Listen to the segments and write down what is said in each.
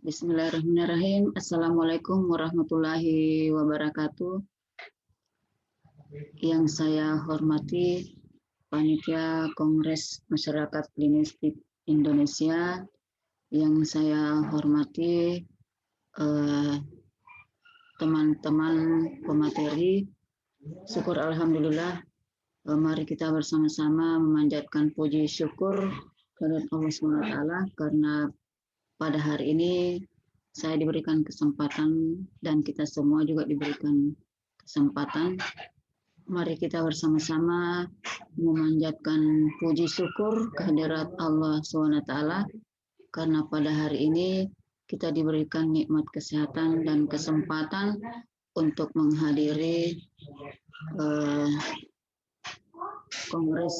Bismillahirrahmanirrahim. Assalamualaikum warahmatullahi wabarakatuh. Yang saya hormati Panitia Kongres Masyarakat Linguistik Indonesia, yang saya hormati teman-teman pemateri. Syukur alhamdulillah, mari kita bersama-sama memanjatkan puji syukur kepada Allah SWT karena pada hari ini saya diberikan kesempatan dan kita semua juga diberikan kesempatan. Mari kita bersama-sama memanjatkan puji syukur kehadirat Allah SWT karena pada hari ini kita diberikan nikmat kesehatan dan kesempatan untuk menghadiri Kongres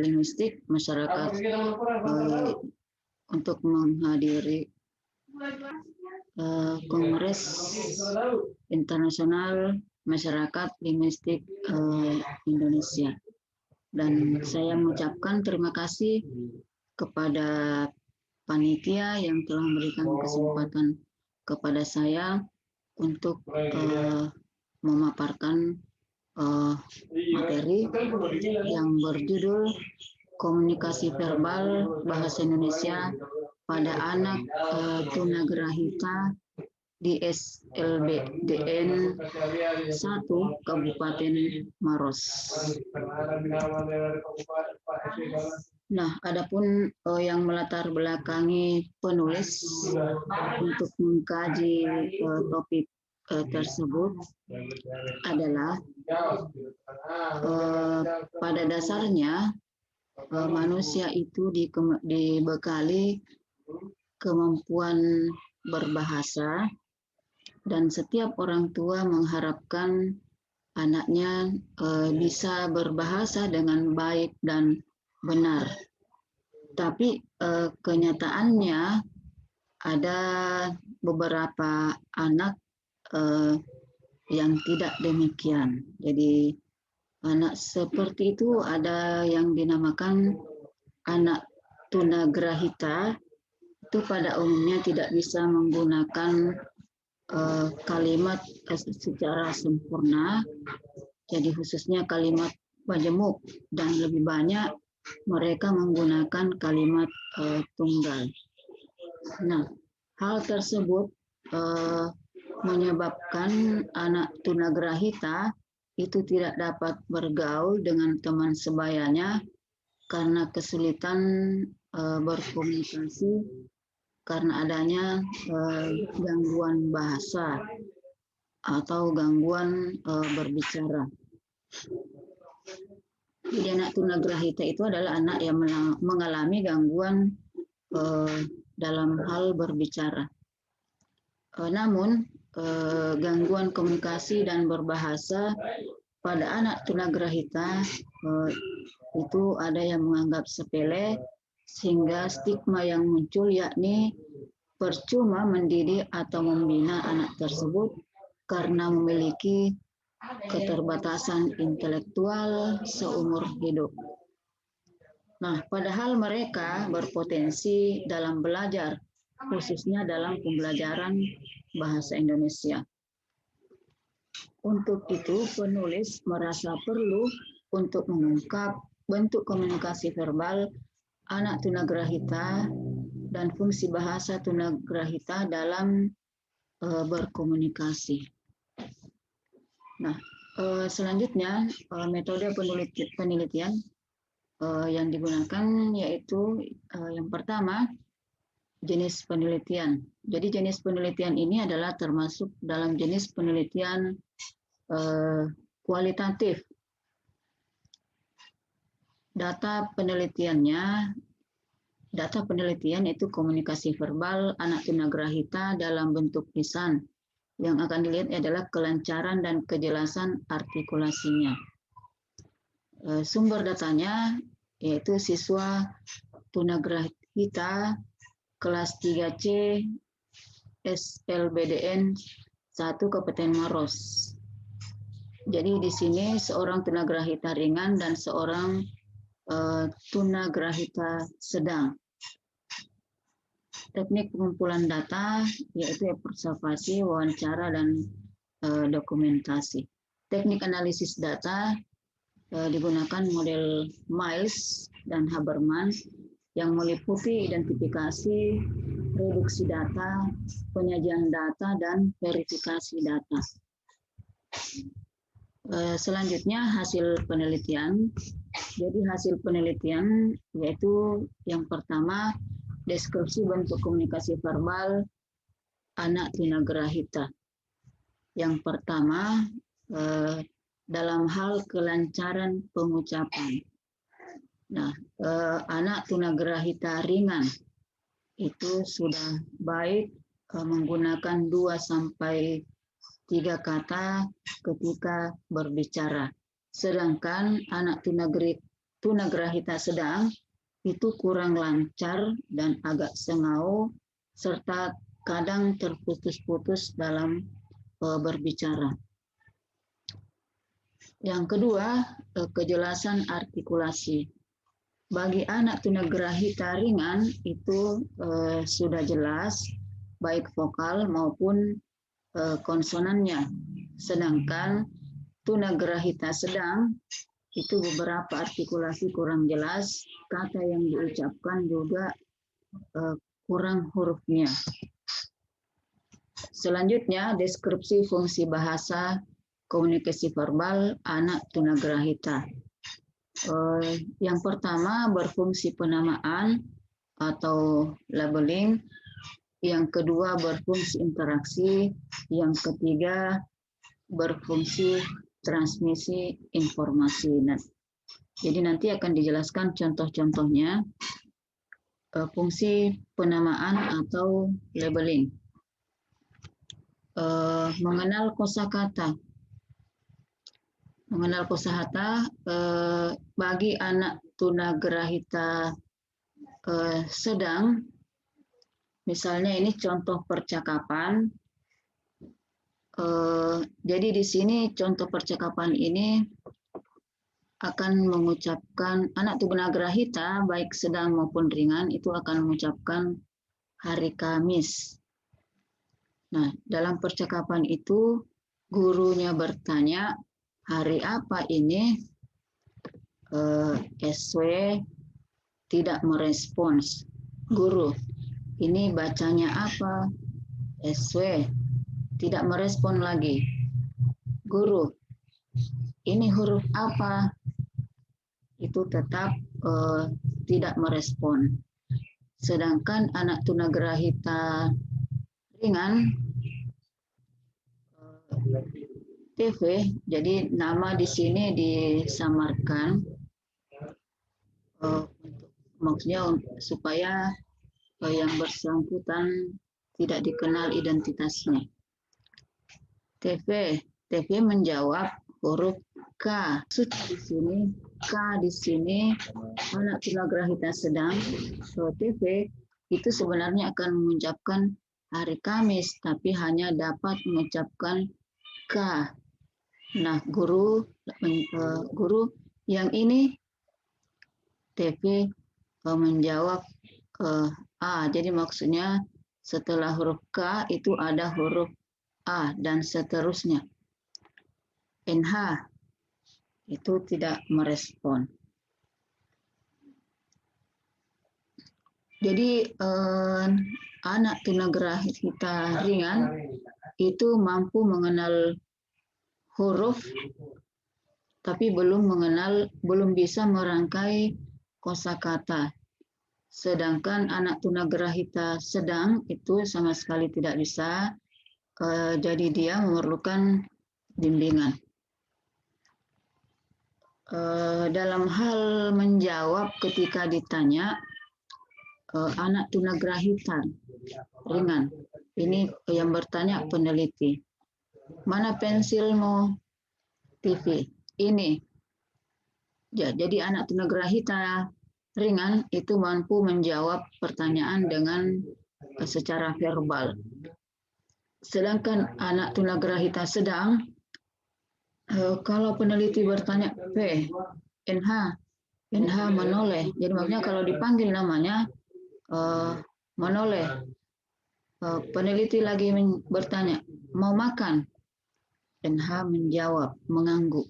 Linguistik Masyarakat untuk menghadiri Kongres Internasional Masyarakat Linguistik Indonesia. Dan saya mengucapkan terima kasih kepada panitia yang telah memberikan kesempatan kepada saya untuk memaparkan materi yang berjudul Komunikasi Verbal Bahasa Indonesia pada Anak Tunagrahita di SLBDN 1 Kabupaten Maros. Nah, adapun yang melatar belakangi penulis untuk mengkaji topik tersebut adalah pada dasarnya manusia itu dibekali kemampuan berbahasa dan setiap orang tua mengharapkan anaknya bisa berbahasa dengan baik dan benar. Tapi kenyataannya ada beberapa anak yang tidak demikian. Jadi anak seperti itu ada yang dinamakan anak tunagrahita, itu pada umumnya tidak bisa menggunakan kalimat secara sempurna, jadi khususnya kalimat majemuk, dan lebih banyak mereka menggunakan kalimat tunggal. Nah, hal tersebut menyebabkan anak tunagrahita itu tidak dapat bergaul dengan teman sebayanya karena kesulitan berkomunikasi karena adanya gangguan bahasa atau gangguan berbicara. Jadi anak tunagrahita itu adalah anak yang mengalami gangguan dalam hal berbicara. Namun gangguan komunikasi dan berbahasa pada anak tunagrahita itu ada yang menganggap sepele, sehingga stigma yang muncul yakni percuma mendidik atau membina anak tersebut karena memiliki keterbatasan intelektual seumur hidup. Nah, padahal mereka berpotensi dalam belajar, khususnya dalam pembelajaran bahasa Indonesia. Untuk itu, penulis merasa perlu untuk mengungkap bentuk komunikasi verbal anak tunagrahita dan fungsi bahasa tunagrahita dalam berkomunikasi. Nah, selanjutnya metode penelitian yang digunakan yaitu yang pertama, jenis penelitian. Jadi jenis penelitian ini adalah termasuk dalam jenis penelitian kualitatif. Data penelitian itu komunikasi verbal anak tunagrahita dalam bentuk lisan. Yang akan dilihat adalah kelancaran dan kejelasan artikulasinya. Sumber datanya yaitu siswa tunagrahita kelas 3C SLBDN 1 Kabupaten Maros. Jadi di sini seorang tunagrahita ringan dan seorang tunagrahita sedang. teknik pengumpulan data yaitu observasi, wawancara, dan dokumentasi. Teknik analisis data digunakan model Miles dan Habermas yang meliputi identifikasi, reduksi data, penyajian data, dan verifikasi data. Selanjutnya hasil penelitian. Jadi hasil penelitian yaitu yang pertama deskripsi bentuk komunikasi verbal anak tunagrahita. Yang pertama dalam hal kelancaran pengucapan. Nah, anak tunagrahita ringan itu sudah baik menggunakan 2 sampai 3 kata ketika berbicara. Sedangkan anak tunagrahita sedang itu kurang lancar dan agak sengau serta kadang terputus-putus dalam berbicara. Yang kedua, kejelasan artikulasi. Bagi anak tunagrahita ringan itu sudah jelas baik vokal maupun konsonannya. Sedangkan tunagrahita sedang itu beberapa artikulasi kurang jelas, kata yang diucapkan juga kurang hurufnya. Selanjutnya, deskripsi fungsi bahasa komunikasi verbal anak tunagrahita. Yang pertama berfungsi penamaan atau labeling, yang kedua berfungsi interaksi, yang ketiga berfungsi transmisi informasi. Jadi nanti akan dijelaskan contoh-contohnya fungsi penamaan atau labeling. Mengenal kosakata. Mengenal kosakata bagi anak tunagrahita sedang, misalnya ini contoh percakapan. Jadi di sini contoh percakapan ini akan mengucapkan anak tunagrahita baik sedang maupun ringan itu akan mengucapkan hari Kamis. Nah, dalam percakapan itu gurunya bertanya, hari apa ini? SW tidak merespons. Guru, ini bacanya apa? SW tidak merespon lagi. Guru, ini huruf apa? Itu tetap tidak merespon. Sedangkan anak tunagrahita ringan TV, jadi nama di sini disamarkan maksudnya supaya yang bersangkutan tidak dikenal identitasnya. TV menjawab huruf K. Di sini K di sini anak tunagrahita sedang. TV itu sebenarnya akan mengucapkan hari Kamis, tapi hanya dapat mengucapkan K. Nah, guru yang ini TV menjawab A. Jadi maksudnya setelah huruf K itu ada huruf A dan seterusnya. NH itu tidak merespon. Jadi anak tunagrahita ringan itu mampu mengenal huruf tapi belum bisa merangkai kosakata. Sedangkan anak tunagrahita sedang itu sama sekali tidak bisa, jadi dia memerlukan bimbingan. Dalam hal menjawab ketika ditanya, anak tunagrahita ringan, ini yang bertanya peneliti. Mana pensilmu? TV. Ini. Ya, jadi anak tunagrahita ringan itu mampu menjawab pertanyaan dengan secara verbal. Sedangkan anak tunagrahita sedang, kalau peneliti bertanya P, NH menoleh. Jadi maksudnya kalau dipanggil namanya menoleh. Peneliti lagi bertanya, mau makan? NH menjawab, mengangguk.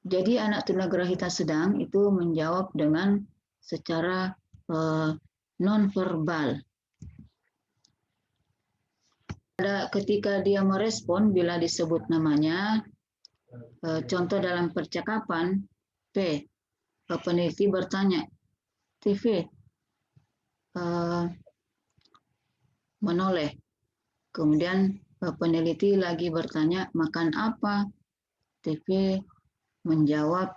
Jadi anak tunagrahita sedang itu menjawab dengan secara non-verbal. Ketika dia merespon bila disebut namanya, contoh dalam percakapan, P, peneliti bertanya, TV, menoleh. Kemudian peneliti lagi bertanya, makan apa? TV menjawab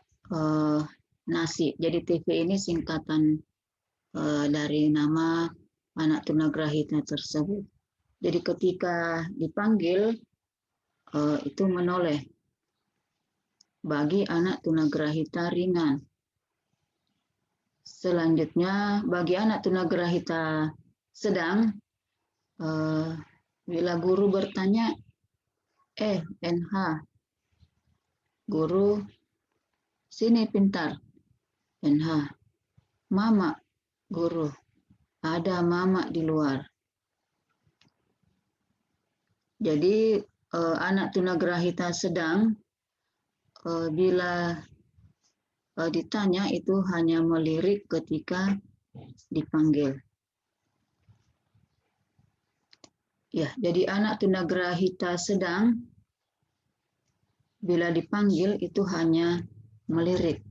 nasi. Jadi TV ini singkatan dari nama anak tunagrahita tersebut. Jadi ketika dipanggil itu menoleh bagi anak tunagrahita ringan. Selanjutnya bagi anak tunagrahita sedang, bila guru bertanya, NH, guru sini pintar, NH, mama, guru, ada mama di luar. Jadi anak tunagrahita sedang bila ditanya itu hanya melirik ketika dipanggil. Ya, jadi anak tunagrahita sedang bila dipanggil itu hanya melirik.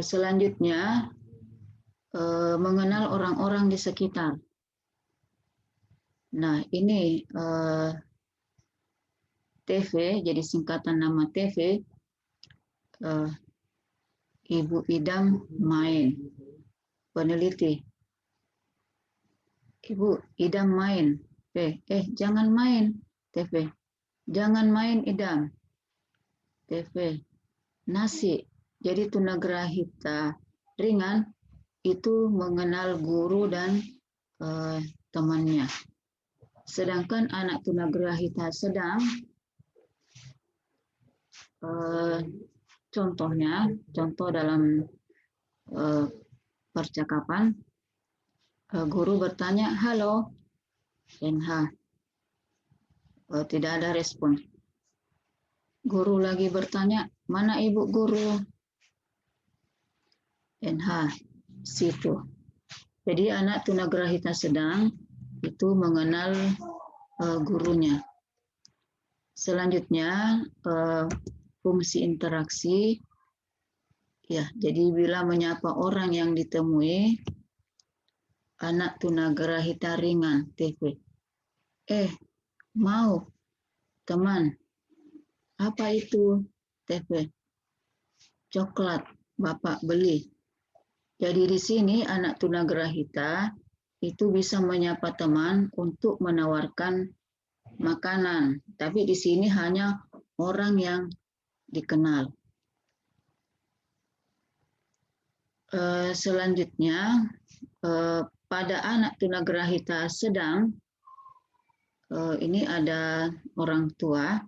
Selanjutnya mengenal orang-orang di sekitar. Nah, ini TV, jadi singkatan nama TV, Ibu Idam main. Peneliti, Ibu Idam main. Jangan main, TV. Jangan main Idam. TV, nasi. Jadi tunagrahita ringan itu mengenal guru dan temannya. Sedangkan anak tunagrahita sedang, contoh dalam percakapan, guru bertanya, halo, NH. Tidak ada respon. Guru lagi bertanya, mana ibu guru? NH, situ. Jadi anak tunagrahita sedang itu mengenal gurunya. Selanjutnya fungsi interaksi. Ya, jadi bila menyapa orang yang ditemui, anak tunagrahita ringan, TV. Mau, teman. Apa itu, TV? Coklat, Bapak beli. Jadi di sini anak tunagrahita itu bisa menyapa teman untuk menawarkan makanan. Tapi di sini hanya orang yang dikenal. Selanjutnya, pada anak tunagrahita sedang, ini ada orang tua,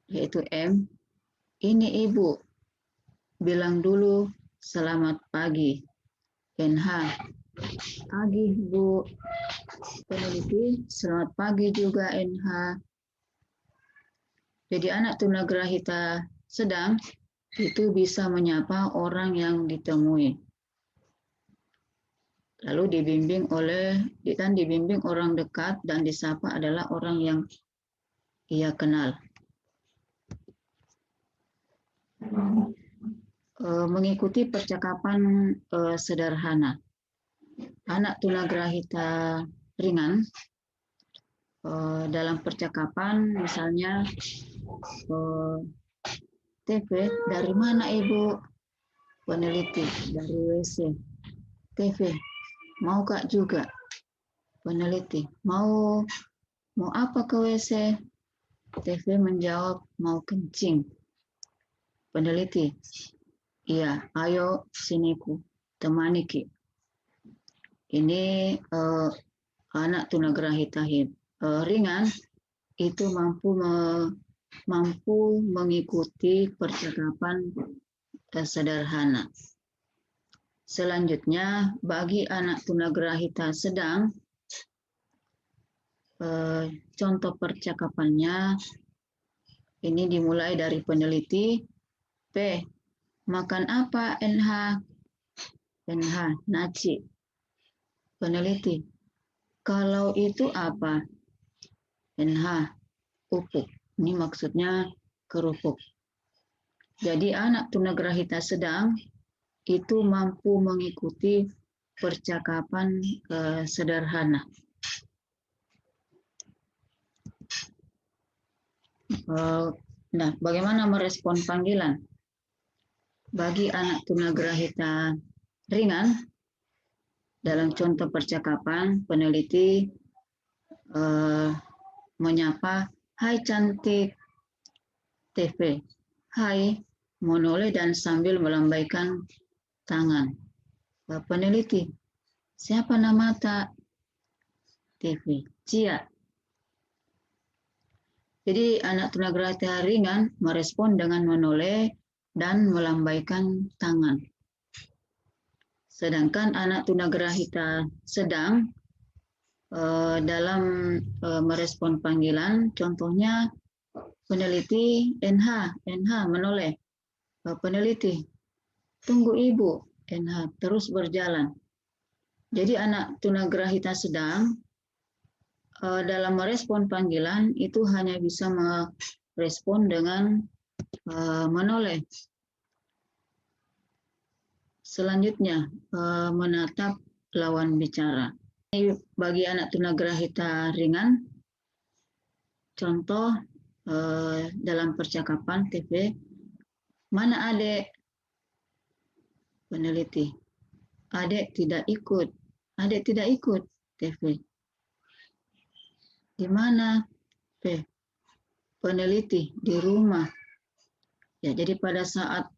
yaitu M. Ini ibu, bilang dulu selamat pagi. NH, pagi Bu. Peneliti, selamat pagi juga NH. Jadi anak tunagrahita sedang itu bisa menyapa orang yang ditemui. Lalu dibimbing orang dekat dan disapa adalah orang yang ia kenal. Mengikuti percakapan sederhana. Anak tunagrahita ringan dalam percakapan misalnya, TV, dari mana Ibu? Peneliti, dari WC. TV, mau Kak juga? Peneliti, mau apa ke WC? TV menjawab, mau kencing. Peneliti, iya, ayo sini ku, temani Ki. Ini anak tunagrahita ringan itu mampu mengikuti percakapan sederhana. Selanjutnya, bagi anak tunagrahita sedang, contoh percakapannya ini dimulai dari peneliti. P. Makan apa NH? NH, nasi. Peneliti. Kalau itu apa? NH, pupuk. Ini maksudnya kerupuk. Jadi anak tunagrahita sedang itu mampu mengikuti percakapan sederhana. Nah, bagaimana merespon panggilan? Bagi anak tunagrahita ringan, dalam contoh percakapan, peneliti menyapa, "Hai cantik TV." "Hai," menoleh dan sambil melambaikan tangan. Peneliti, "Siapa nama tak?" TV, "Cia." Jadi anak tunagrahita ringan merespon dengan menoleh dan melambaikan tangan. Sedangkan anak tunagrahita sedang dalam merespon panggilan, contohnya peneliti NH menoleh. Peneliti, "Tunggu ibu." NH terus berjalan. Jadi anak tunagrahita sedang dalam merespon panggilan itu hanya bisa merespon dengan menoleh. Selanjutnya, menatap lawan bicara. Bagi anak tunagrahita ringan, contoh dalam percakapan TV, "Mana adik?" Peneliti, "Adik tidak ikut." "Adik tidak ikut." TV, "Di mana?" P. Peneliti, "Di rumah." Ya, jadi pada saat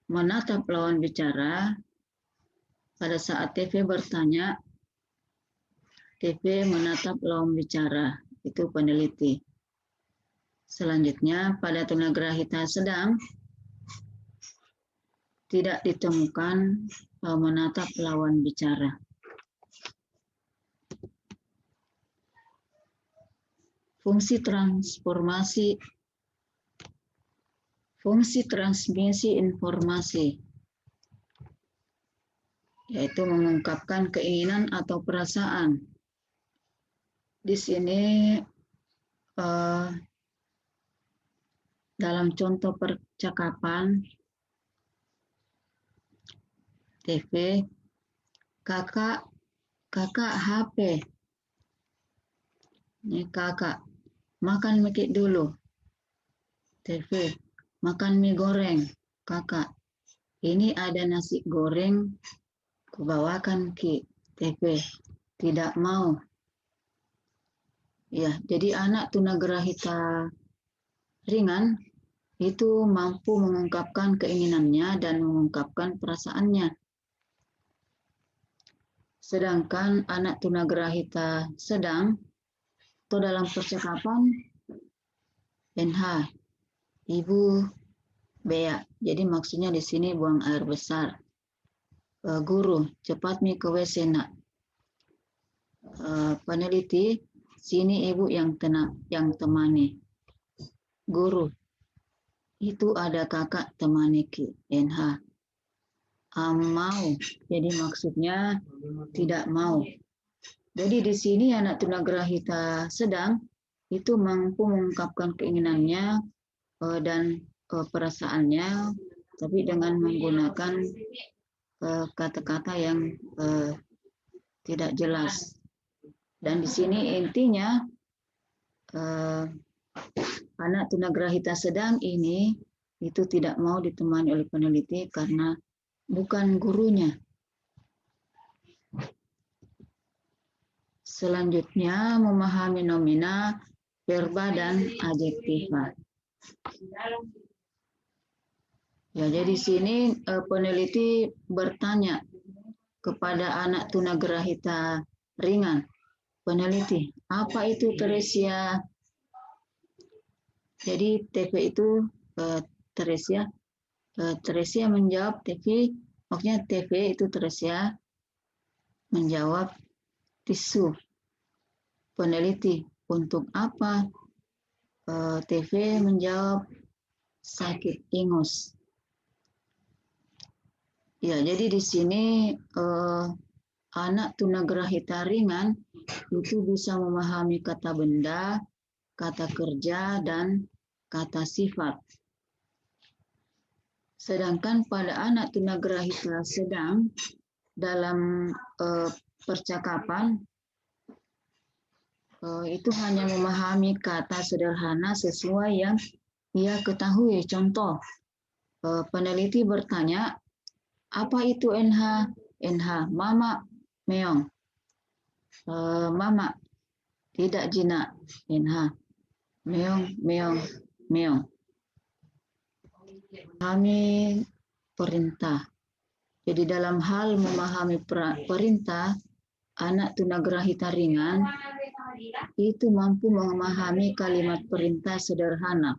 menatap lawan bicara, pada saat TV bertanya, TV menatap lawan bicara, itu peneliti. Selanjutnya, pada tunagrahita sedang, tidak ditemukan menatap lawan bicara. Fungsi transmisi informasi, yaitu mengungkapkan keinginan atau perasaan. Di sini dalam contoh percakapan TV, kakak HP. Ini kakak, "Makan mie dulu." TV, "Makan mie goreng." Kakak, "Ini ada nasi goreng, kubawakan Ki." TV, "Tidak mau." Ya, jadi anak tunagrahita ringan itu mampu mengungkapkan keinginannya dan mengungkapkan perasaannya. Sedangkan anak tunagrahita sedang atau dalam percakapan NH, "Ibu beak." Jadi maksudnya di sini buang air besar. Guru, "Cepat mi ke WC nak." Peneliti, "Sini ibu yang temani." Guru, "Itu ada kakak temani Ki." NH, mau. Jadi maksudnya tidak mau. Jadi di sini anak tunagrahita sedang itu mampu mengungkapkan keinginannya dan perasaannya, tapi dengan menggunakan kata-kata yang tidak jelas. Dan di sini intinya anak tunagrahita sedang ini itu tidak mau ditemani oleh peneliti karena bukan gurunya. Selanjutnya, memahami nomina, verba, dan adjektiva. Ya, jadi sini peneliti bertanya kepada anak tunagrahita ringan. Peneliti, "Apa itu Teresia?" Jadi TV itu Teresia menjawab, TV, Maksudnya TV itu Teresia menjawab tisu. Peneliti, untuk apa? TV menjawab sakit ingus. Ya, jadi di sini anak tunagrahita ringan itu bisa memahami kata benda, kata kerja, dan kata sifat. Sedangkan pada anak tunagrahita sedang dalam percakapan itu hanya memahami kata sederhana sesuai yang ia ketahui. Contoh, peneliti bertanya, apa itu NH? NH, mama, meong. Mama, tidak jina. NH, meong, meong, meong. Memahami perintah. Jadi dalam hal memahami perintah, anak tunagrahita ringan itu mampu memahami kalimat perintah sederhana.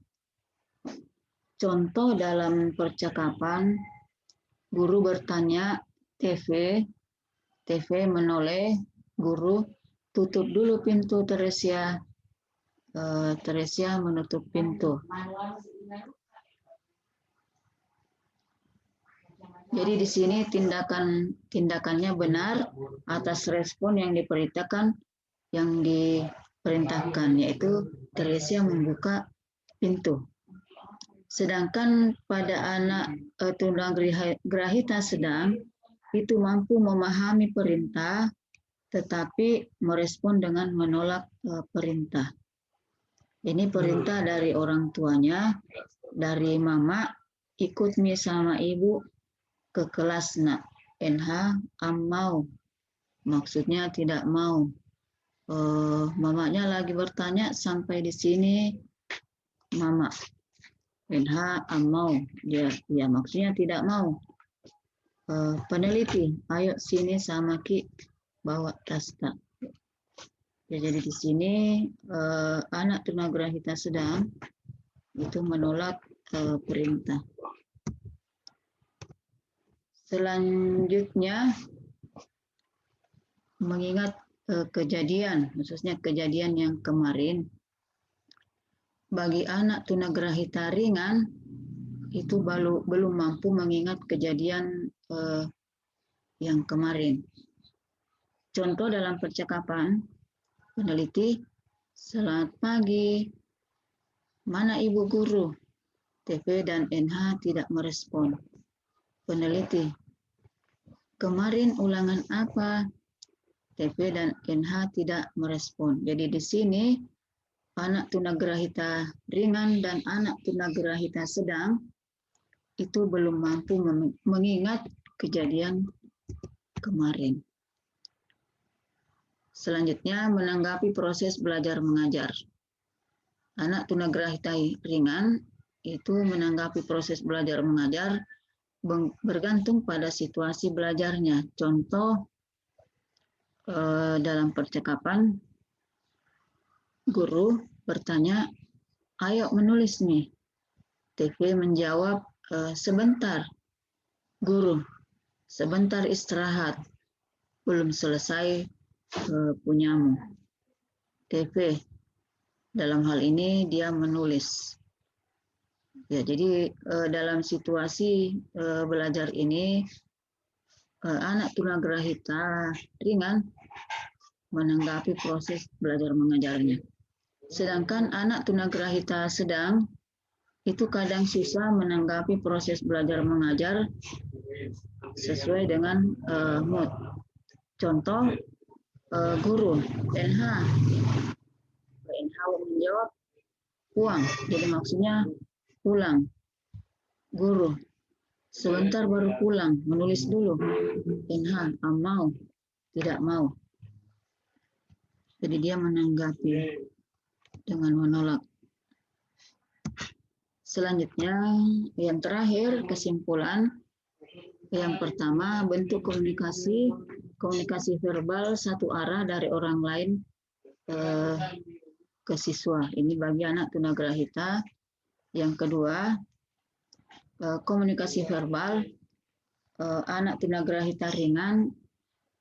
Contoh dalam percakapan, guru bertanya, TV menoleh, guru, tutup dulu pintu Teresia. Teresia menutup pintu. Jadi di sini tindakannya benar atas respon yang diperintahkan, yaitu Teresia membuka pintu. Sedangkan pada anak tunagrahita sedang itu mampu memahami perintah, tetapi merespon dengan menolak perintah. Ini perintah dari orang tuanya, dari mama, ikut mi sama ibu ke kelas nak. NH mau, maksudnya tidak mau. Mamanya lagi bertanya sampai di sini, mama. NH mau, ya maksudnya tidak mau. Peneliti, ayo sini sama Ki bawa tas tak. Ya, jadi di sini anak tunagrahita sedang itu menolak perintah. Selanjutnya mengingat kejadian, khususnya kejadian yang kemarin. Bagi anak tunagrahita ringan itu belum mampu mengingat kejadian yang kemarin. Contoh dalam percakapan, peneliti, selamat pagi, mana ibu guru? TV dan NH tidak merespon. Peneliti, kemarin ulangan apa? TV dan NH tidak merespon. Jadi di sini anak tunagrahita ringan dan anak tunagrahita sedang itu belum mampu mengingat kejadian kemarin. Selanjutnya menanggapi proses belajar mengajar. Anak tunagrahita ringan itu menanggapi proses belajar mengajar bergantung pada situasi belajarnya. Contoh dalam percakapan, guru bertanya, ayo menulis nih. TV menjawab, sebentar. Guru, sebentar istirahat. Belum selesai punyamu. TV, dalam hal ini dia menulis. Ya, jadi dalam situasi belajar ini, anak tunagrahita ringan menanggapi proses belajar mengajarnya. Sedangkan anak tunagrahita sedang itu kadang susah menanggapi proses belajar mengajar sesuai dengan mood. Contoh, guru, NH menjawab pulang, jadi maksudnya pulang. Guru, sebentar baru pulang, menulis dulu. NH, mau, tidak mau. Jadi dia menanggapi dengan menolak. Selanjutnya, yang terakhir, kesimpulan. Yang pertama, bentuk komunikasi verbal satu arah dari orang lain ke siswa. Ini bagi anak tunagrahita. Yang kedua, komunikasi verbal anak tunagrahita ringan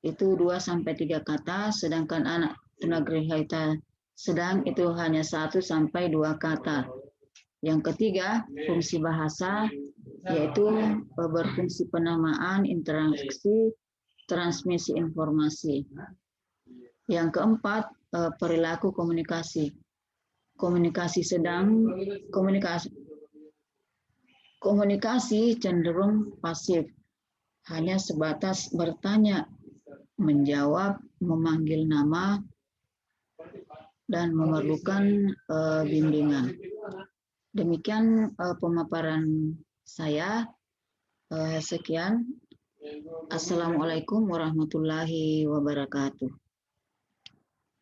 itu 2-3 kata, sedangkan anak tunagrahita sedang itu hanya 1-2 kata. Yang ketiga, fungsi bahasa, yaitu berfungsi penamaan, interaksi, transmisi informasi. Yang keempat, perilaku komunikasi. Komunikasi cenderung pasif, hanya sebatas bertanya, menjawab, memanggil nama, dan memerlukan bimbingan. Demikian pemaparan saya. Sekian. Assalamualaikum warahmatullahi wabarakatuh.